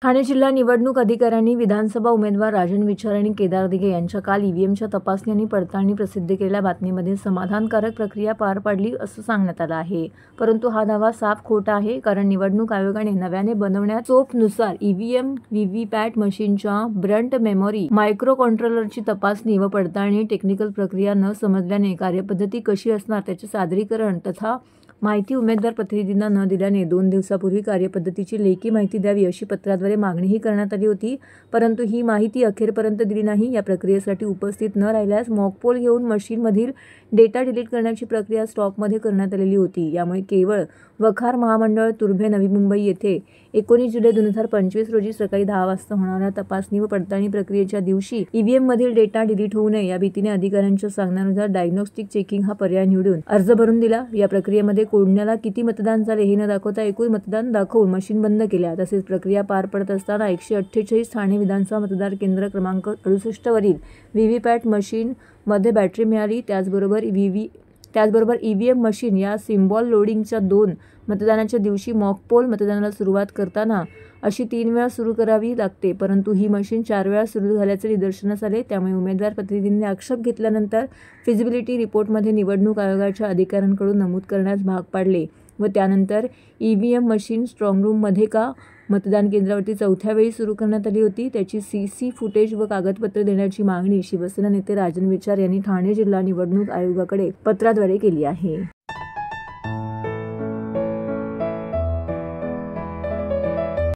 ठाणे जिल्हा निवडणूक अधिकाऱ्यांनी विधानसभा उमेदवार राजन विचार आणि केदार दिघे यांच्या काल ईव्हीएमच्या तपासणी आणि पडताळणी प्रसिद्ध केलेल्या बातमीमध्ये समाधानकारक प्रक्रिया पार पाडली असं सांगण्यात आलं आहे. परंतु हा दावा साफ खोटा आहे, कारण निवडणूक आयोगाने नव्याने बनवण्यात सोपनुसार ईव्हीएम व्हीव्हीपॅट मशीनच्या ब्रंट मेमरी मायक्रो कंट्रोलरची तपासणी व पडताळणी टेक्निकल प्रक्रिया न समजल्याने कार्यपद्धती कशी असणार त्याचे सादरीकरण तथा माहिती उमेदवार प्रतिनिधींना न दिल्याने 2 दिवसापूर्वी कार्यपद्धतीची लेखी माहिती द्यावी अशी पत्राद्वारे मागणीही करण्यात आली होती. परंतु ही माहिती अखेरपर्यंत दिली नाही. या प्रक्रियेसाठी उपस्थित न राहिल्यास मॉकपोल घेऊन मशीनमधील डेटा डिलीट करण्याची प्रक्रिया स्टॉपमध्ये करण्यात आलेली होती. यामुळे केवळ वखार महामंडळ तुर्भे नवी मुंबई येथे 19 जुलै 2025 रोजी सकाळी 10 वाजता होणाऱ्या तपासणी व पडताळणी प्रक्रियेच्या दिवशी ईव्हीएममधील डेटा डिलीट होऊ नये या भीतीने अधिकाऱ्यांच्या सांगण्यानुसार डायग्नोस्टिक चेकिंग हा पर्याय निवडून अर्ज भरून दिला. या प्रक्रियेमध्ये कोणाला किती मतदान झाले हे न दाखवता एकूण मतदान दाखवून मशीन बंद केल्या. तसेच प्रक्रिया पार पडत असताना 148 ठाणे विधानसभा मतदार केंद्र क्रमांक 68 वरील व्हीव्हीपॅट मशीन मध्ये बॅटरी मिळाली. त्याचबरोबर ईव्हीएम मशीन या सिम्बॉल लोडिंगच्या 2 मतदानाच्या दिवशी मॉकपोल मतदानाला सुरुवात करताना अशी 3 वेळा सुरू करावी लागते, परंतु ही मशीन 4 वेळा सुरू झाल्याचे निदर्शनास आले. त्यामुळे उमेदवार प्रतिनिधींनी आक्षेप घेतल्यानंतर फिजिबिलिटी रिपोर्टमध्ये निवडणूक आयोगाच्या अधिकाऱ्यांकडून नमूद करण्यास भाग पाडले व त्यानंतर ईव्हीएम मशीन स्ट्रॉंगरूममध्ये का मतदान केंद्रावरती 4थ्या वेळी सुरू करण्यात आली होती त्याची सीसी फुटेज व कागदपत्र देण्याची मागणी शिवसेना नेते राजन विचार यांनी ठाणे जिल्हा निवडणूक आयोगाकडे पत्राद्वारे केली आहे.